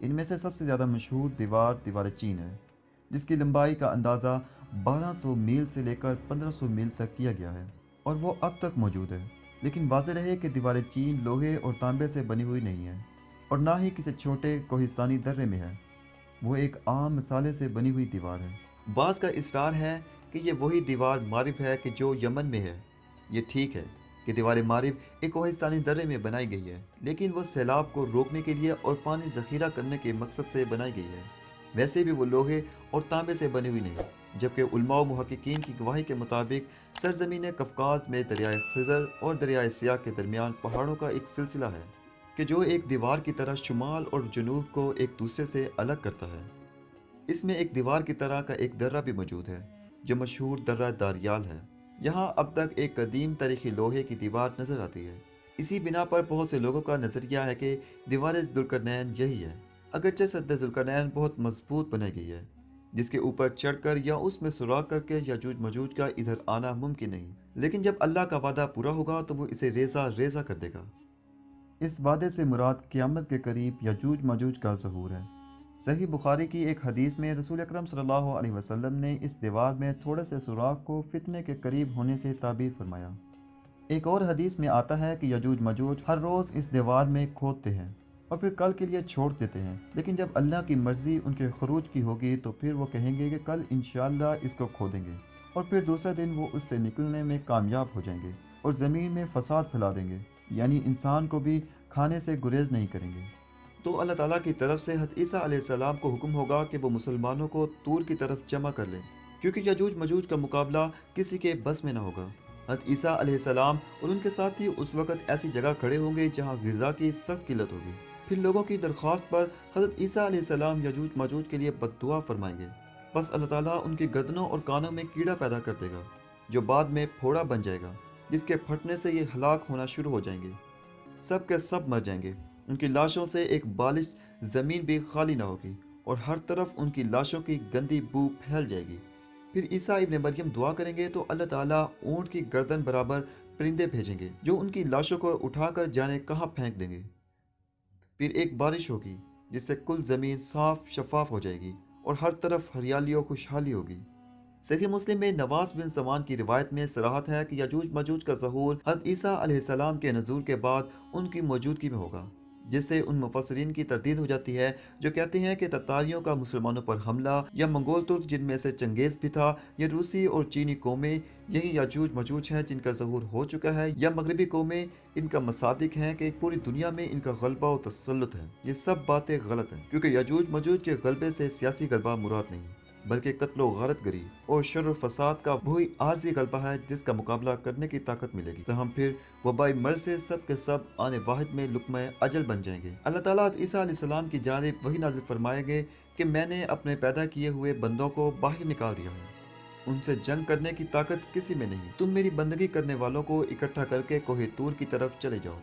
ان میں سے سب سے زیادہ مشہور دیوار چین ہے، جس کی لمبائی کا اندازہ 1200 میل سے لے کر 1500 میل تک کیا گیا ہے اور وہ اب تک موجود ہے۔ لیکن واضح رہے کہ دیوار چین لوہے اور تانبے سے بنی ہوئی نہیں ہے اور نہ ہی کسی چھوٹے کوہستانی درے میں ہے، وہ ایک عام مسالے سے بنی ہوئی دیوار ہے۔ بعض کا اصرار ہے کہ یہ وہی دیوار مارب ہے کہ جو یمن میں ہے۔ یہ ٹھیک ہے کہ دیوار مارب ایک کوہستانی درے میں بنائی گئی ہے، لیکن وہ سیلاب کو روکنے کے لیے اور پانی ذخیرہ کرنے کے مقصد سے بنائی گئی ہے۔ ویسے بھی وہ لوہے اور تانبے سے بنی ہوئی نہیں، جبکہ علماء و محققین کی گواہی کے مطابق سرزمین قفقاز میں دریائے خزر اور دریائے سیاہ کے درمیان پہاڑوں کا ایک سلسلہ ہے کہ جو ایک دیوار کی طرح شمال اور جنوب کو ایک دوسرے سے الگ کرتا ہے۔ اس میں ایک دیوار کی طرح کا ایک درہ بھی موجود ہے جو مشہور درہ داریال ہے۔ یہاں اب تک ایک قدیم تاریخی لوہے کی دیوار نظر آتی ہے۔ اسی بنا پر بہت سے لوگوں کا نظریہ ہے کہ دیوار ذوالقرنین یہی ہے، اگرچہ سد ذوالقرنین بہت مضبوط بنائی گئی ہے، جس کے اوپر چڑھ کر یا اس میں سوراخ کر کے یاجوج ماجوج کا ادھر آنا ممکن نہیں، لیکن جب اللہ کا وعدہ پورا ہوگا تو وہ اسے ریزہ ریزہ کر دے گا۔ اس وعدے سے مراد قیامت کے قریب یاجوج ماجوج کا ظہور ہے۔ صحیح بخاری کی ایک حدیث میں رسول اکرم صلی اللہ علیہ وسلم نے اس دیوار میں تھوڑے سے سوراخ کو فتنے کے قریب ہونے سے تعبیر فرمایا۔ ایک اور حدیث میں آتا ہے کہ یاجوج ماجوج ہر روز اس دیوار میں کھودتے ہیں اور پھر کل کے لیے چھوڑ دیتے ہیں، لیکن جب اللہ کی مرضی ان کے خروج کی ہوگی تو پھر وہ کہیں گے کہ کل انشاءاللہ اس کو کھودیں گے، اور پھر دوسرا دن وہ اس سے نکلنے میں کامیاب ہو جائیں گے اور زمین میں فساد پھیلا دیں گے، یعنی انسان کو بھی کھانے سے گریز نہیں کریں گے۔ تو اللہ تعالیٰ کی طرف سے حضرت عیسیٰ علیہ السلام کو حکم ہوگا کہ وہ مسلمانوں کو طور کی طرف جمع کر لیں، کیونکہ یاجوج ماجوج کا مقابلہ کسی کے بس میں نہ ہوگا۔ حضرت عیسیٰ علیہ السلام اور ان کے ساتھی اس وقت ایسی جگہ کھڑے ہوں گے جہاں غذا کی سخت قلت ہوگی۔ پھر لوگوں کی درخواست پر حضرت عیسیٰ علیہ السلام یاجوج ماجوج کے لیے بد دعا فرمائیں گے، بس اللہ تعالیٰ ان کی گردنوں اور کانوں میں کیڑا پیدا کر دے گا جو بعد میں پھوڑا بن جائے گا، جس کے پھٹنے سے یہ ہلاک ہونا شروع ہو جائیں گے، سب کے سب مر جائیں گے۔ ان کی لاشوں سے ایک بالش زمین بھی خالی نہ ہوگی اور ہر طرف ان کی لاشوں کی گندی بو پھیل جائے گی۔ پھر عیسیٰ ابن مریم دعا کریں گے تو اللہ تعالیٰ اونٹ کی گردن برابر پرندے بھیجیں گے جو ان کی لاشوں کو اٹھا کر جانے کہاں پھینک دیں گے۔ پھر ایک بارش ہوگی جس سے کل زمین صاف شفاف ہو جائے گی اور ہر طرف ہریالی و خوشحالی ہوگی۔ صحیح مسلم میں نواس بن سمان کی روایت میں صراحت ہے کہ یاجوج ماجوج کا ظہور حضرت عیسیٰ علیہ السلام کے نزول کے بعد ان کی موجودگی میں ہوگا، جس سے ان مفسرین کی تردید ہو جاتی ہے جو کہتے ہیں کہ تتاریوں کا مسلمانوں پر حملہ یا منگول ترک جن میں سے چنگیز بھی تھا یا روسی اور چینی قومیں یہی یاجوج ماجوج ہیں جن کا ظہور ہو چکا ہے، یا مغربی قومیں ان کا مصادق ہیں کہ پوری دنیا میں ان کا غلبہ و تسلط ہے۔ یہ سب باتیں غلط ہیں، کیونکہ یاجوج ماجوج کے غلبے سے سیاسی غلبہ مراد نہیں، بلکہ قتل و غارت گری اور شر و فساد کا وہی عارضی غلبہ ہے جس کا مقابلہ کرنے کی طاقت ملے گی، تاہم پھر وبائی مرض سے سب کے سب آنے واحد میں لقمہ اجل بن جائیں گے۔ اللہ تعالیٰ عیسیٰ علیہ السلام کی جانب وہی نازل فرمائیں گے کہ میں نے اپنے پیدا کیے ہوئے بندوں کو باہر نکال دیا ہے، ان سے جنگ کرنے کی طاقت کسی میں نہیں، تم میری بندگی کرنے والوں کو اکٹھا کر کے کوہ طور کی طرف چلے جاؤ۔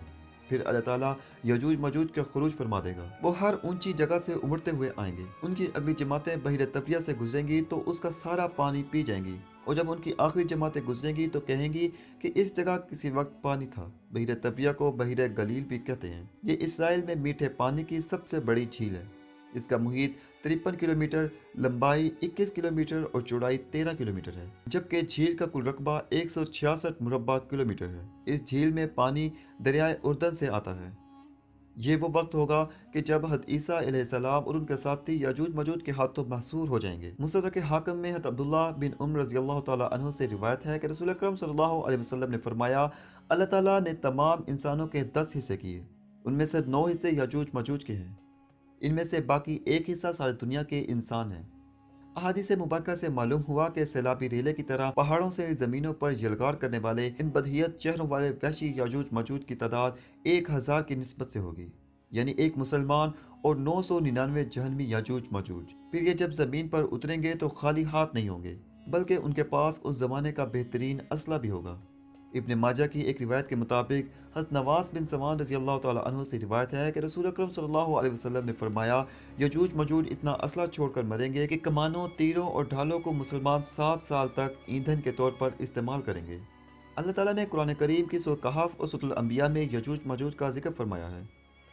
پھر اللہ تعالیٰ یاجوج ماجوج کا خروج فرما دے گا، وہ ہر اونچی جگہ سے امڑتے ہوئے آئیں گے، ان کی اگلی جماعتیں بحیرہ طبریہ سے گزریں گی تو اس کا سارا پانی پی جائیں گی، اور جب ان کی آخری جماعتیں گزریں گی تو کہیں گی کہ اس جگہ کسی وقت پانی تھا۔ بحیرہ طبریہ کو بحیرہ گلیل بھی کہتے ہیں۔ یہ اسرائیل میں میٹھے پانی کی سب سے بڑی جھیل ہے۔ اس کا محیط 53 کلومیٹر، لمبائی 21 کلومیٹر اور چوڑائی 13 کلومیٹر ہے، جبکہ جھیل کا کل رقبہ 166 مربع کلومیٹر ہے۔ اس جھیل میں پانی دریائے اردن سے آتا ہے۔ یہ وہ وقت ہوگا کہ جب حضرت عیسیٰ علیہ السلام اور ان کے ساتھی یاجوج ماجوج کے ہاتھوں محصور ہو جائیں گے۔ مستدرک حاکم میں حضرت عبداللہ بن عمر رضی اللہ تعالیٰ عنہ سے روایت ہے کہ رسول اکرم صلی اللہ علیہ وسلم نے فرمایا، اللہ تعالیٰ نے تمام انسانوں کے 10 حصے کیے، ان میں سے 9 حصے یاجوج ماجوج کے ہیں، ان میں سے باقی ایک حصہ ساری دنیا کے انسان ہیں۔ احادیث مبارکہ سے معلوم ہوا کہ سیلابی ریلے کی طرح پہاڑوں سے زمینوں پر یلغار کرنے والے ان بدحیت چہروں والے وحشی یاجوج ماجوج کی تعداد 1000 کی نسبت سے ہوگی، یعنی ایک مسلمان اور 999 جہنمی یاجوج ماجوج۔ پھر یہ جب زمین پر اتریں گے تو خالی ہاتھ نہیں ہوں گے، بلکہ ان کے پاس اس زمانے کا بہترین اسلحہ بھی ہوگا۔ ابن ماجہ کی ایک روایت کے مطابق حضرت نواس بن سمان رضی اللہ تعالیٰ عنہ سے روایت ہے کہ رسول اکرم صلی اللہ علیہ وسلم نے فرمایا، یاجوج ماجوج اتنا اسلحہ چھوڑ کر مریں گے کہ کمانوں، تیروں اور ڈھالوں کو مسلمان 7 سال تک ایندھن کے طور پر استعمال کریں گے۔ اللہ تعالیٰ نے قرآن کریم کی سورہ کہف اور سورۃ الانبیاء میں یاجوج ماجوج کا ذکر فرمایا ہے۔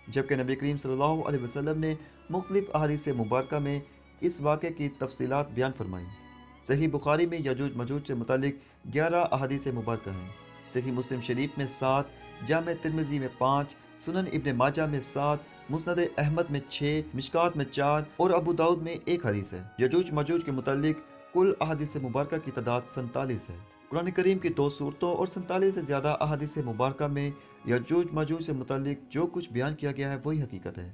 جبکہ نبی کریم صلی اللہ علیہ وسلم نے مختلف احادیث مبارکہ میں اس واقعے کی تفصیلات بیان فرمائیں۔ صحیح بخاری میں یجوج مجوج سے متعلق 11 احادیث مبارکہ ہیں، صحیح مسلم شریف میں 7، جامع ترمذی میں 5، سنن ابن ماجہ میں 7، مسند احمد میں 6، مشکات میں 4 اور ابو داؤد میں 1 حدیث ہے۔ یجوج مجوج کے متعلق کل احادیث مبارکہ کی تعداد 47 ہے۔ قرآن کریم کی 2 صورتوں اور 47 سے زیادہ احادیث مبارکہ میں یجوج مجوج سے متعلق جو کچھ بیان کیا گیا ہے وہی حقیقت ہے۔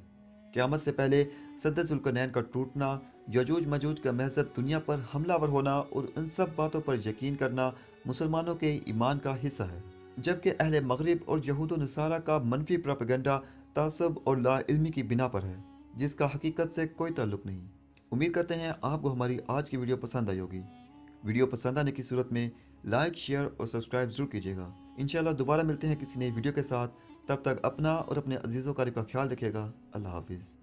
قیامت سے پہلے سد ذوالقرنین کا ٹوٹنا، یجوج مجوج کا محض دنیا پر حملہ ور ہونا اور ان سب باتوں پر یقین کرنا مسلمانوں کے ایمان کا حصہ ہے، جبکہ اہل مغرب اور یہود و نصارہ کا منفی پروپیگنڈا تعصب اور لا علمی کی بنا پر ہے، جس کا حقیقت سے کوئی تعلق نہیں۔ امید کرتے ہیں آپ کو ہماری آج کی ویڈیو پسند آئی ہوگی۔ ویڈیو پسند آنے کی صورت میں لائک، شیئر اور سبسکرائب ضرور کیجیے گا۔ انشاءاللہ دوبارہ ملتے ہیں کسی نئی ویڈیو کے ساتھ، تب تک اپنا اور اپنے عزیزوں کا خیال رکھیے گا۔ اللہ حافظ۔